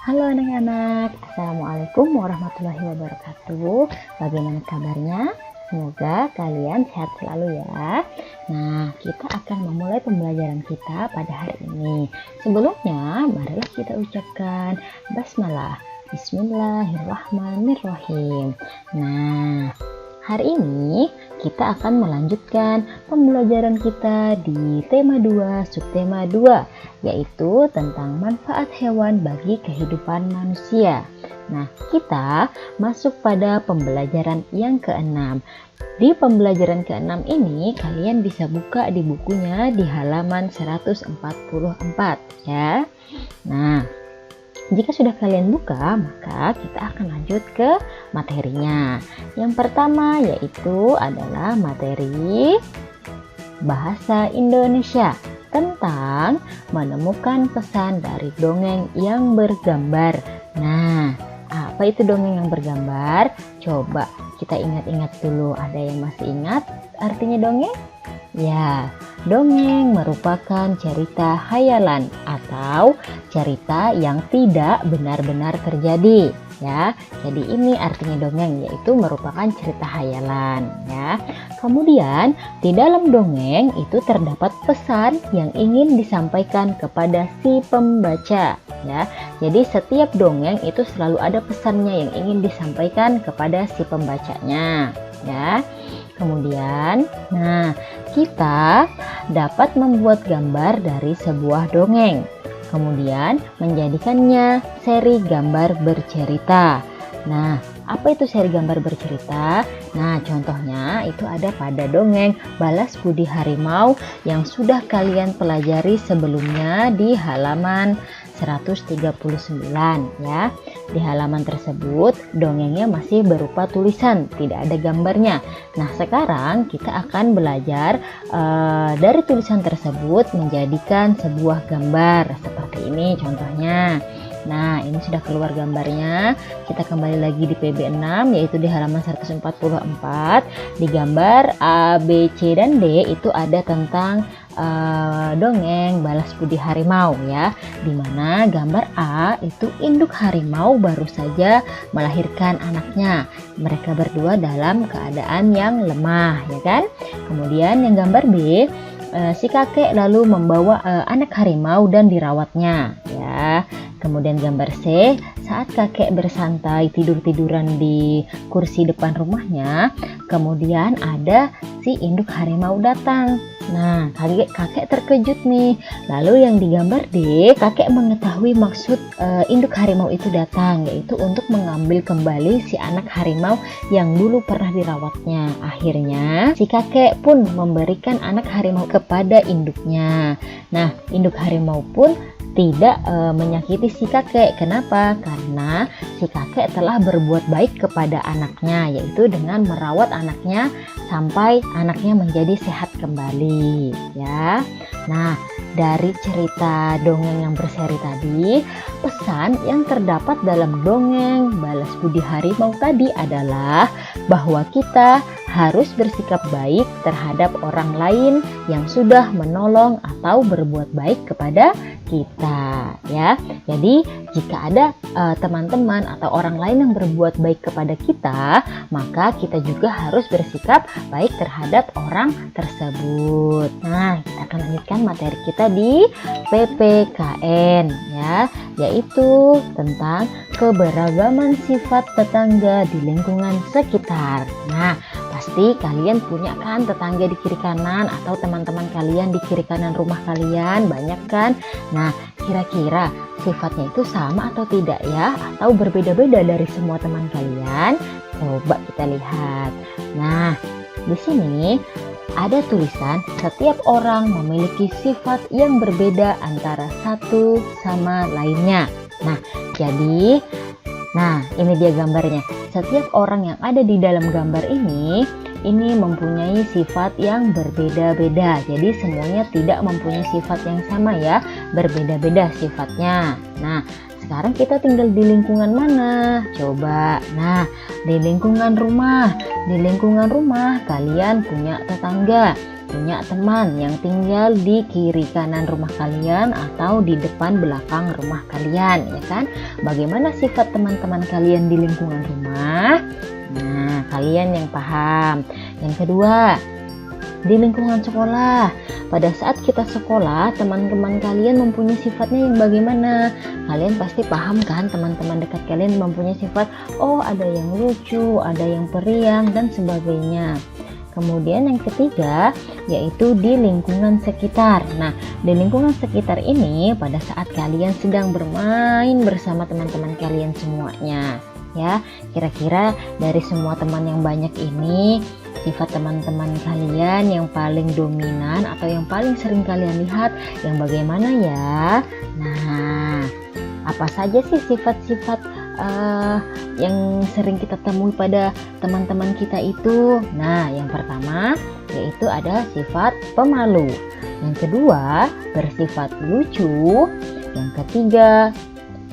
Halo anak-anak, Assalamualaikum warahmatullahi wabarakatuh. Bagaimana kabarnya? Semoga kalian sehat selalu ya. Nah, kita akan memulai pembelajaran kita pada hari ini. Sebelumnya, marilah kita ucapkan basmalah. Bismillahirrahmanirrahim. Nah, hari ini kita akan melanjutkan pembelajaran kita di tema 2, subtema 2, yaitu tentang manfaat hewan bagi kehidupan manusia. Nah, kita masuk pada pembelajaran yang ke-6. Di pembelajaran ke-6 ini, kalian bisa buka di bukunya di halaman 144 ya. Nah, jika sudah kalian buka, maka kita akan lanjut ke materinya. Yang pertama yaitu adalah materi bahasa Indonesia tentang menemukan pesan dari dongeng yang bergambar. Nah, apa itu dongeng yang bergambar? Coba kita ingat-ingat dulu. Ada yang masih ingat artinya dongeng? Ya, dongeng merupakan cerita khayalan atau cerita yang tidak benar-benar terjadi ya. Jadi ini artinya dongeng, yaitu merupakan cerita khayalan ya. Kemudian di dalam dongeng itu terdapat pesan yang ingin disampaikan kepada si pembaca ya. Jadi setiap dongeng itu selalu ada pesannya yang ingin disampaikan kepada si pembacanya ya. Kemudian, nah, kita dapat membuat gambar dari sebuah dongeng. Kemudian menjadikannya seri gambar bercerita. Nah, apa itu seri gambar bercerita? Nah, contohnya itu ada pada dongeng Balas Budi Harimau yang sudah kalian pelajari sebelumnya di halaman 139 ya. Di halaman tersebut dongengnya masih berupa tulisan, tidak ada gambarnya. Nah, sekarang kita akan belajar dari tulisan tersebut menjadikan sebuah gambar seperti ini contohnya. Nah, ini sudah keluar gambarnya. Kita kembali lagi di PB6 yaitu di halaman 144. Di gambar A, B, C, dan D itu ada tentang dongeng Balas Budi Harimau ya, dimana gambar A itu induk harimau baru saja melahirkan anaknya. Mereka berdua dalam keadaan yang lemah ya kan. Kemudian yang gambar B, si kakek lalu membawa anak harimau dan dirawatnya ya. Kemudian gambar C, saat kakek bersantai tidur-tiduran di kursi depan rumahnya, kemudian ada si induk harimau datang. Nah, kakek terkejut nih. Lalu yang digambar D, kakek mengetahui maksud induk harimau itu datang, yaitu untuk mengambil kembali si anak harimau yang dulu pernah dirawatnya. Akhirnya, si kakek pun memberikan anak harimau kepada induknya. Nah, induk harimau pun tidak menyakiti si kakek. Kenapa? Karena si kakek telah berbuat baik kepada anaknya, yaitu dengan merawat anaknya sampai anaknya menjadi sehat kembali ya. Nah, dari cerita dongeng yang berseri tadi, pesan yang terdapat dalam dongeng Balas Budi Harimau tadi adalah bahwa kita harus bersikap baik terhadap orang lain yang sudah menolong atau berbuat baik kepada kita ya. Jadi jika ada teman-teman atau orang lain yang berbuat baik kepada kita, maka kita juga harus bersikap baik terhadap orang tersebut. Nah, kita akan lanjutkan materi kita di PPKN ya, yaitu tentang keberagaman sifat tetangga di lingkungan sekitar. Nah, pasti kalian punya kan tetangga di kiri kanan atau teman-teman kalian di kiri kanan rumah kalian, banyak kan? Nah, kira-kira sifatnya itu sama atau tidak ya? Atau berbeda-beda dari semua teman kalian? Coba kita lihat. Nah, di sini ada tulisan setiap orang memiliki sifat yang berbeda antara satu sama lainnya. Nah, jadi ini dia gambarnya. Setiap orang yang ada di dalam gambar ini mempunyai sifat yang berbeda-beda. Jadi semuanya tidak mempunyai sifat yang sama ya, berbeda-beda sifatnya. Nah, sekarang kita tinggal di lingkungan mana? Coba. Nah, di lingkungan rumah. Di lingkungan rumah kalian punya tetangga. punya teman yang tinggal di kiri kanan rumah kalian atau di depan belakang rumah kalian, ya kan? Bagaimana sifat teman-teman kalian di lingkungan rumah? Nah, kalian yang paham. Yang kedua, di lingkungan sekolah. Pada saat kita sekolah, teman-teman kalian mempunyai sifatnya yang bagaimana? Kalian pasti paham kan, teman-teman dekat kalian mempunyai sifat, oh ada yang lucu, ada yang periang, dan sebagainya. Kemudian yang ketiga, yaitu di lingkungan sekitar. Nah, di lingkungan sekitar ini pada saat kalian sedang bermain bersama teman-teman kalian semuanya, ya, kira-kira dari semua teman yang banyak ini, sifat teman-teman kalian yang paling dominan atau yang paling sering kalian lihat yang bagaimana ya? Nah, apa saja sih sifat-sifat yang sering kita temui pada teman-teman kita itu? Nah, yang pertama yaitu ada sifat pemalu. Yang kedua, bersifat lucu. Yang ketiga,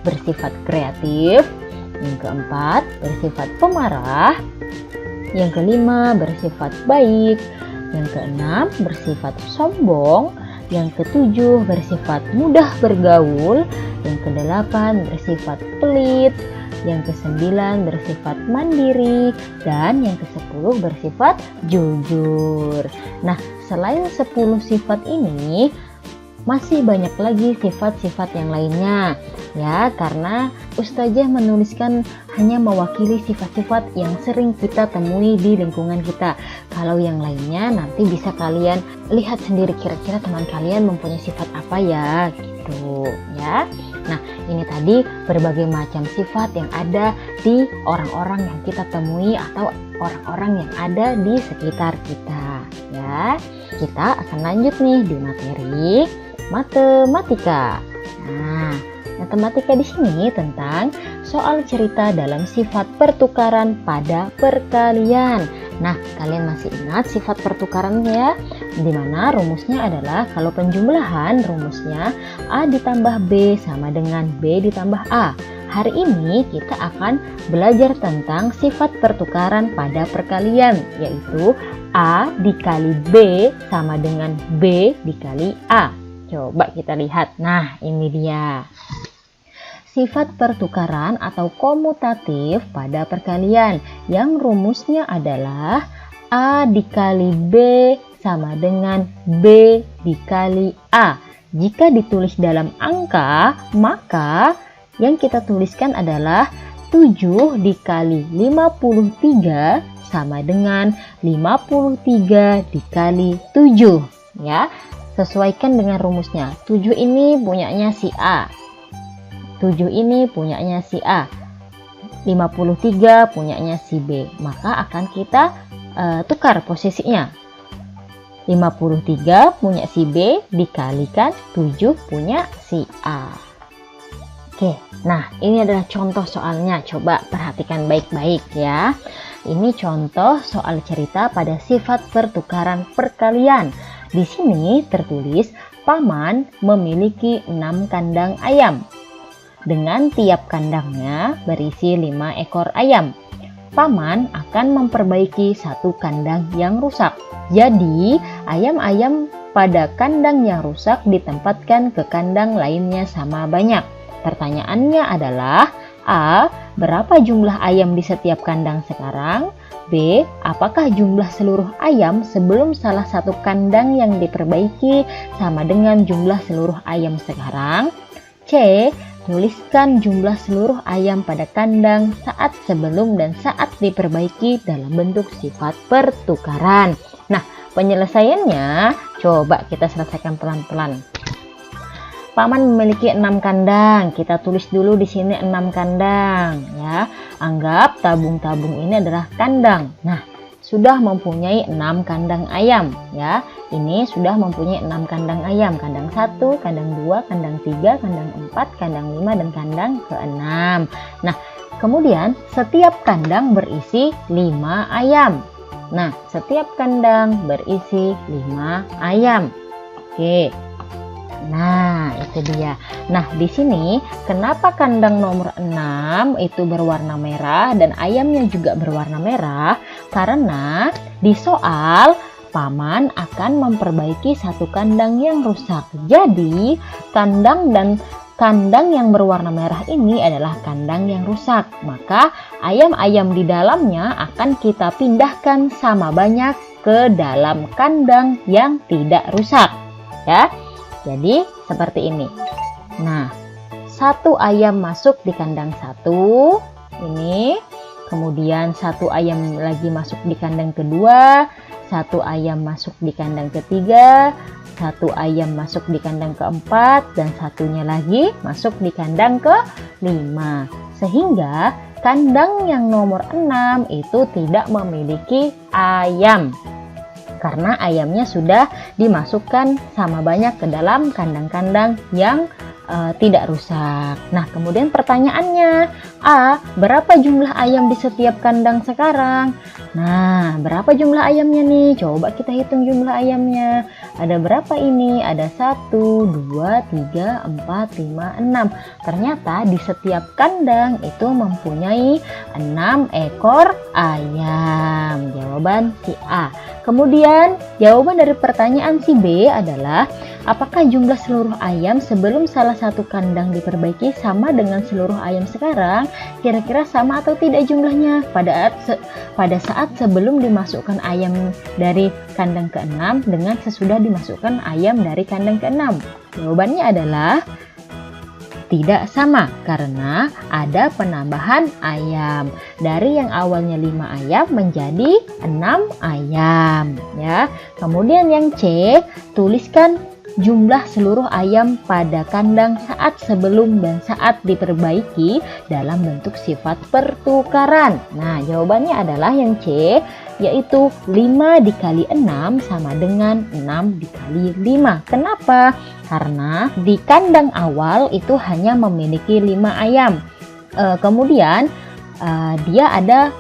bersifat kreatif. Yang keempat, bersifat pemarah. Yang kelima, bersifat baik. Yang keenam, bersifat sombong. Yang ketujuh, bersifat mudah bergaul. Yang kedelapan, bersifat pelit. Yang kesembilan, bersifat mandiri. Dan yang kesepuluh, bersifat jujur. Nah, selain 10 sifat ini, masih banyak lagi sifat-sifat yang lainnya, ya, karena Ustazah menuliskan hanya mewakili sifat-sifat yang sering kita temui di lingkungan kita. Kalau yang lainnya nanti bisa kalian lihat sendiri, kira-kira teman kalian mempunyai sifat apa ya, gitu ya. Nah, ini tadi berbagai macam sifat yang ada di orang-orang yang kita temui atau orang-orang yang ada di sekitar kita, ya. Kita akan lanjut nih di materi matematika. Nah, matematika di sini tentang soal cerita dalam sifat pertukaran pada perkalian. Nah, kalian masih ingat sifat pertukaran ya? Di mana rumusnya adalah kalau penjumlahan rumusnya A ditambah B sama dengan B ditambah A. Hari ini kita akan belajar tentang sifat pertukaran pada perkalian, yaitu A dikali B sama dengan B dikali A. Coba kita lihat. Nah, ini dia. Sifat pertukaran atau komutatif pada perkalian yang rumusnya adalah A dikali B sama dengan B dikali A. Jika ditulis dalam angka, maka yang kita tuliskan adalah 7 dikali 53 sama dengan 53 dikali 7, ya. Sesuaikan dengan rumusnya. 7 ini punyanya si A. 7 ini punyanya si A. 53 punyanya si B. Maka akan kita tukar posisinya. 53 punya si B dikalikan 7 punya si A. Oke, nah ini adalah contoh soalnya. Coba perhatikan baik-baik ya. Ini contoh soal cerita pada sifat pertukaran perkalian. Di sini tertulis paman memiliki 6 kandang ayam. Dengan tiap kandangnya berisi 5 ekor ayam. Paman akan memperbaiki 1 kandang yang rusak. Jadi, ayam-ayam pada kandang yang rusak ditempatkan ke kandang lainnya sama banyak. Pertanyaannya adalah A. Berapa jumlah ayam di setiap kandang sekarang? B. Apakah jumlah seluruh ayam sebelum salah satu kandang yang diperbaiki sama dengan jumlah seluruh ayam sekarang? C. Tuliskan jumlah seluruh ayam pada kandang saat sebelum dan saat diperbaiki dalam bentuk sifat pertukaran. Nah, penyelesaiannya coba kita selesaikan pelan-pelan. Paman memiliki 6 kandang. Kita tulis dulu di sini 6 kandang ya. Anggap tabung-tabung ini adalah kandang. Nah, sudah mempunyai 6 kandang ayam ya. Ini sudah mempunyai 6 kandang ayam. Kandang 1, kandang 2, kandang 3, kandang 4, kandang 5 dan kandang ke-6. Nah, kemudian setiap kandang berisi 5 ayam. Nah, setiap kandang berisi 5 ayam. Oke. Nah, itu dia. Nah, di sini kenapa kandang nomor 6 itu berwarna merah dan ayamnya juga berwarna merah? Karena di soal Paman akan memperbaiki satu kandang yang rusak. Jadi, kandang yang berwarna merah ini adalah kandang yang rusak. Maka, ayam-ayam di dalamnya akan kita pindahkan sama banyak ke dalam kandang yang tidak rusak. Ya, jadi seperti ini. Nah, satu ayam masuk di kandang satu, ini. Kemudian satu ayam lagi masuk di kandang kedua, satu ayam masuk di kandang ketiga, satu ayam masuk di kandang keempat, dan satunya lagi masuk di kandang kelima. Sehingga kandang yang nomor 6 itu tidak memiliki ayam. Karena ayamnya sudah dimasukkan sama banyak ke dalam kandang-kandang yang tidak rusak. Nah, kemudian pertanyaannya, A, berapa jumlah ayam di setiap kandang sekarang? Nah, berapa jumlah ayamnya nih? Coba kita hitung jumlah ayamnya. Ada berapa ini? Ada 1, 2, 3, 4, 5, 6. Ternyata di setiap kandang itu mempunyai 6 ekor ayam. Jawaban si A. Kemudian, jawaban dari pertanyaan si B adalah, apakah jumlah seluruh ayam sebelum salah satu kandang diperbaiki sama dengan seluruh ayam sekarang? Kira-kira sama atau tidak jumlahnya pada saat sebelum dimasukkan ayam dari kandang ke-6 dengan sesudah dimasukkan ayam dari kandang ke-6? Jawabannya adalah tidak sama karena ada penambahan ayam. Dari yang awalnya 5 ayam menjadi 6 ayam, ya. Kemudian yang C, tuliskan jumlah seluruh ayam pada kandang saat sebelum dan saat diperbaiki dalam bentuk sifat pertukaran. Nah, jawabannya adalah yang C, yaitu 5 dikali 6 sama dengan 6 dikali 5. Kenapa? Karena di kandang awal itu hanya memiliki 5 ayam. Kemudian dia ada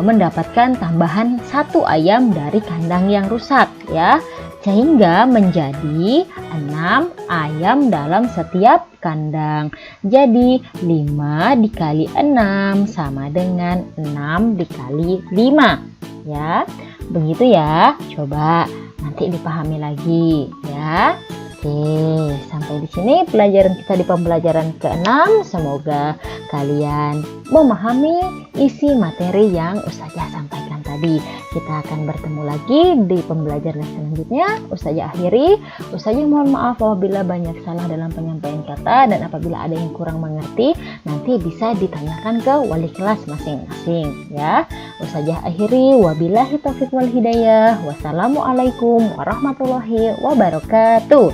mendapatkan tambahan 1 ayam dari kandang yang rusak, ya. Sehingga menjadi 6 ayam dalam setiap kandang. Jadi 5 dikali 6 sama dengan 6 dikali 5. Ya, begitu ya. Coba nanti dipahami lagi ya. Oke, sampai di sini pelajaran kita di pembelajaran ke-6. Semoga kalian memahami isi materi yang Ustazah sampaikan tadi. Kita akan bertemu lagi di pembelajaran selanjutnya. Ustazah akhiri. Ustazah mohon maaf apabila banyak salah dalam penyampaian kata, dan apabila ada yang kurang mengerti, nanti bisa ditanyakan ke wali kelas masing-masing ya. Ustazah akhiri. Wabillahi taufiq wal hidayah. Wassalamualaikum warahmatullahi wabarakatuh.